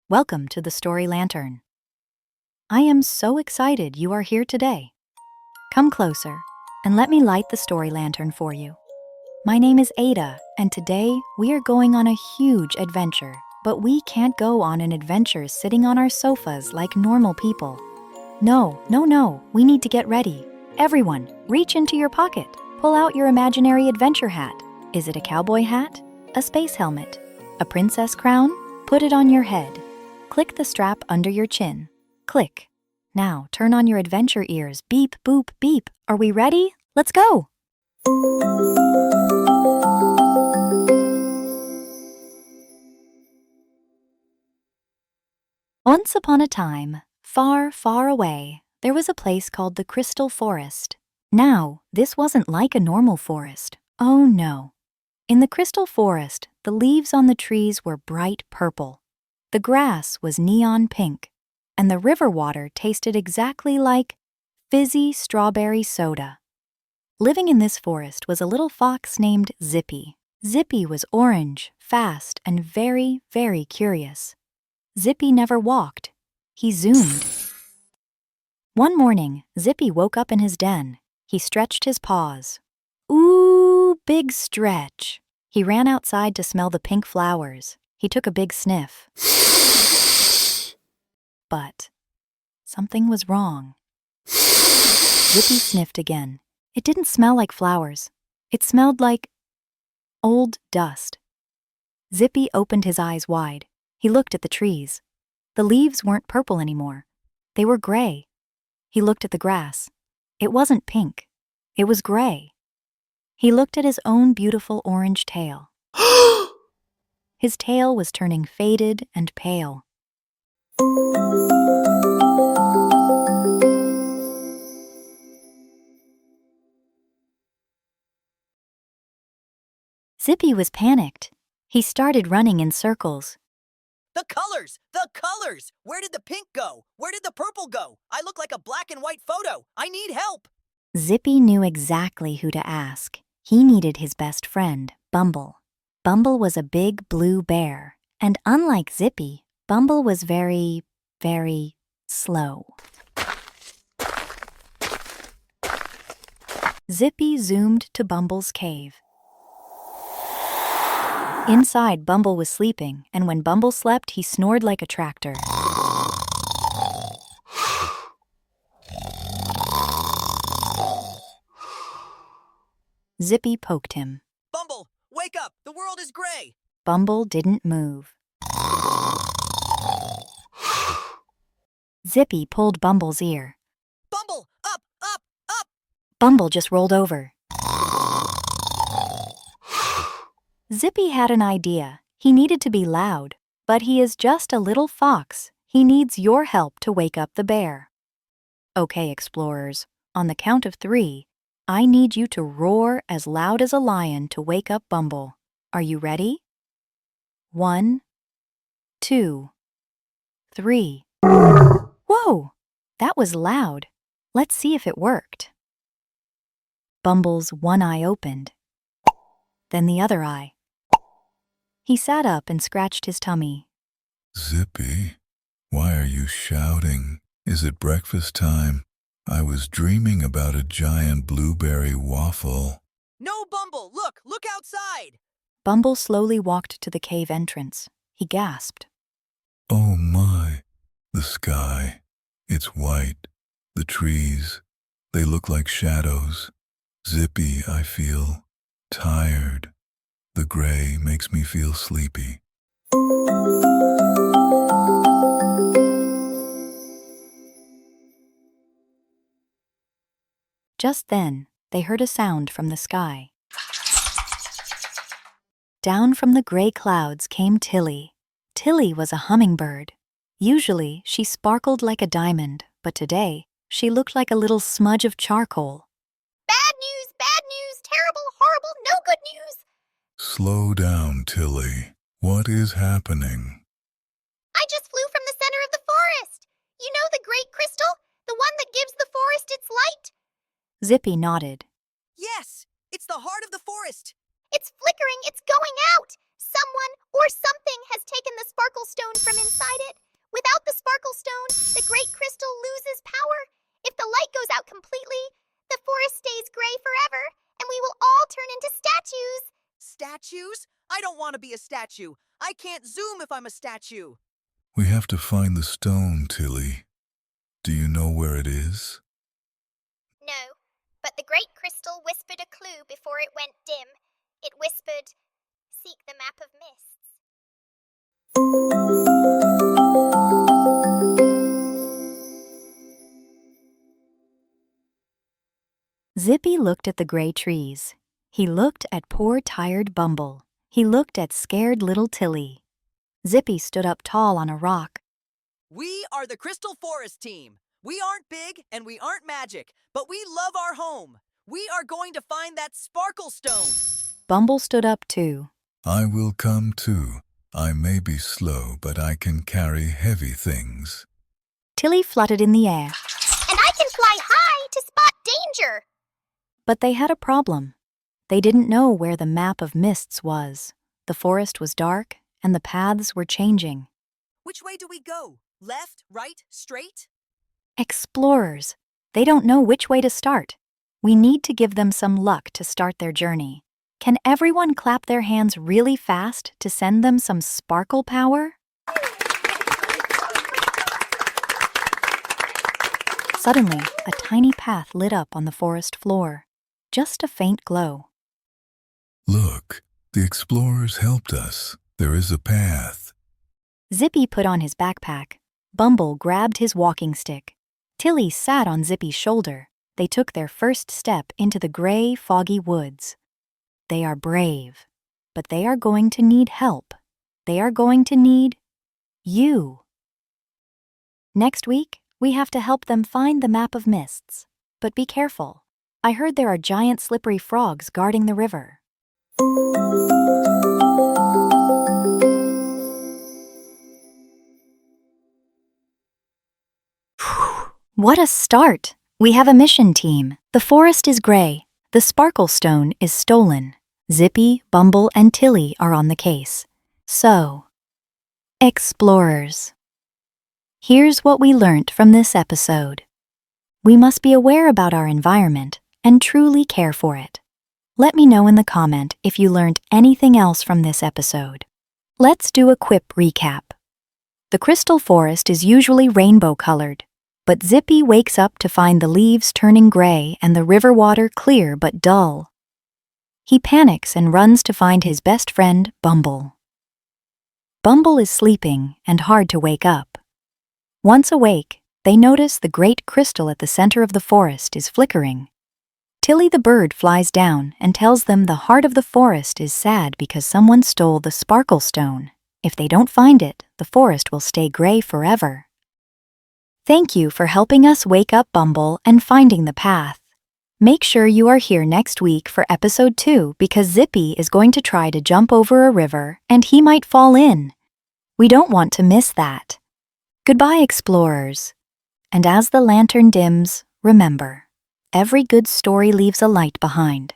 Welcome to the Story Lantern. I am so excited you are here today. Come closer and let me light the story lantern for you. My name is Ada, and today we are going on a huge adventure, but we can't go on an adventure sitting on our sofas like normal people. No, we need to get ready. Everyone, reach into your pocket. Pull out your imaginary adventure hat. Is it a cowboy hat? A space helmet? A princess crown? Put it on your head. Click the strap under your chin. Click. Now turn on your adventure ears. Beep, boop, beep. Are we ready? Let's go! Once upon a time, far, far away, there was a place called the Crystal Forest. Now, this wasn't like a normal forest. Oh no. In the Crystal Forest, the leaves on the trees were bright purple. The grass was neon pink, and the river water tasted exactly like fizzy strawberry soda. Living in this forest was a little fox named Zippy. Zippy was orange, fast, and very, very curious. Zippy never walked. He zoomed. One morning, Zippy woke up in his den. He stretched his paws. Ooh, big stretch. He ran outside to smell the pink flowers. He took a big sniff. But something was wrong. Zippy sniffed again. It didn't smell like flowers. It smelled like old dust. Zippy opened his eyes wide. He looked at the trees. The leaves weren't purple anymore. They were gray. He looked at the grass. It wasn't pink. It was gray. He looked at his own beautiful orange tail. His tail was turning faded and pale. Zippy was panicked. He started running in circles. The colors! The colors! Where did the pink go? Where did the purple go? I look like a black and white photo. I need help! Zippy knew exactly who to ask. He needed his best friend, Bumble. Bumble was a big blue bear, and unlike Zippy, Bumble was very, very slow. Zippy zoomed to Bumble's cave. Inside, Bumble was sleeping, and when Bumble slept, he snored like a tractor. Zippy poked him. Bumble, wake up! The world is gray! Bumble didn't move. Zippy pulled Bumble's ear. Bumble, up, up, up! Bumble just rolled over. Zippy had an idea. He needed to be loud, but he is just a little fox. He needs your help to wake up the bear. Okay, explorers, on the count of 3, I need you to roar as loud as a lion to wake up Bumble. Are you ready? 1, 2, 3. Whoa! That was loud. Let's see if it worked. Bumble's one eye opened, then the other eye. He sat up and scratched his tummy. Zippy, why are you shouting? Is it breakfast time? I was dreaming about a giant blueberry waffle. No, Bumble! Look outside! Bumble slowly walked to the cave entrance. He gasped. Oh my, the sky. It's white. The trees, they look like shadows. Zippy, I feel tired. The gray makes me feel sleepy. Just then, they heard a sound from the sky. Down from the gray clouds came Tilly. Tilly was a hummingbird. Usually, she sparkled like a diamond, but today, she looked like a little smudge of charcoal. Bad news, terrible, horrible, no good news. Slow down, Tilly. What is happening? I just flew from the center of the forest. You know the great crystal? The one that gives the forest its light? Zippy nodded. Yes! It's the heart of the forest! It's flickering, it's going out. Someone or something has taken the sparkle stone from inside it. Without the sparkle stone, the great crystal loses power. If the light goes out completely, the forest stays gray forever, and we will all turn into statues. Statues? I don't want to be a statue. I can't zoom if I'm a statue. We have to find the stone, Tilly. Do you know where it is? No, but the great crystal whispered a clue before it went dim. It whispered, "Seek the map of mists." Zippy looked at the gray trees. He looked at poor tired Bumble. He looked at scared little Tilly. Zippy stood up tall on a rock. We are the Crystal Forest team. We aren't big and we aren't magic, but we love our home. We are going to find that sparkle stone. Bumble stood up too. I will come too. I may be slow, but I can carry heavy things. Tilly fluttered in the air. And I can fly high to spot danger. But they had a problem. They didn't know where the map of mists was. The forest was dark, and the paths were changing. Which way do we go? Left, right, straight? Explorers. They don't know which way to start. We need to give them some luck to start their journey. Can everyone clap their hands really fast to send them some sparkle power? Suddenly, a tiny path lit up on the forest floor. Just a faint glow. Look, the explorers helped us. There is a path. Zippy put on his backpack. Bumble grabbed his walking stick. Tilly sat on Zippy's shoulder. They took their first step into the gray, foggy woods. They are brave, but they are going to need help. They are going to need you. Next week, we have to help them find the map of mists. But be careful. I heard there are giant slippery frogs guarding the river. What a start! We have a mission team. The forest is gray. The sparkle stone is stolen. Zippy, Bumble, and Tilly are on the case. So, explorers. Here's what we learnt from this episode. We must be aware about our environment and truly care for it. Let me know in the comment if you learned anything else from this episode. Let's do a quick recap. The crystal forest is usually rainbow-colored, but Zippy wakes up to find the leaves turning gray and the river water clear but dull. He panics and runs to find his best friend, Bumble. Bumble is sleeping and hard to wake up. Once awake, they notice the great crystal at the center of the forest is flickering. Tilly the bird flies down and tells them the heart of the forest is sad because someone stole the sparkle stone. If they don't find it, the forest will stay gray forever. Thank you for helping us wake up Bumble and finding the path. Make sure you are here next week for episode 2 because Zippy is going to try to jump over a river and he might fall in. We don't want to miss that. Goodbye, explorers. And as the lantern dims, remember, every good story leaves a light behind.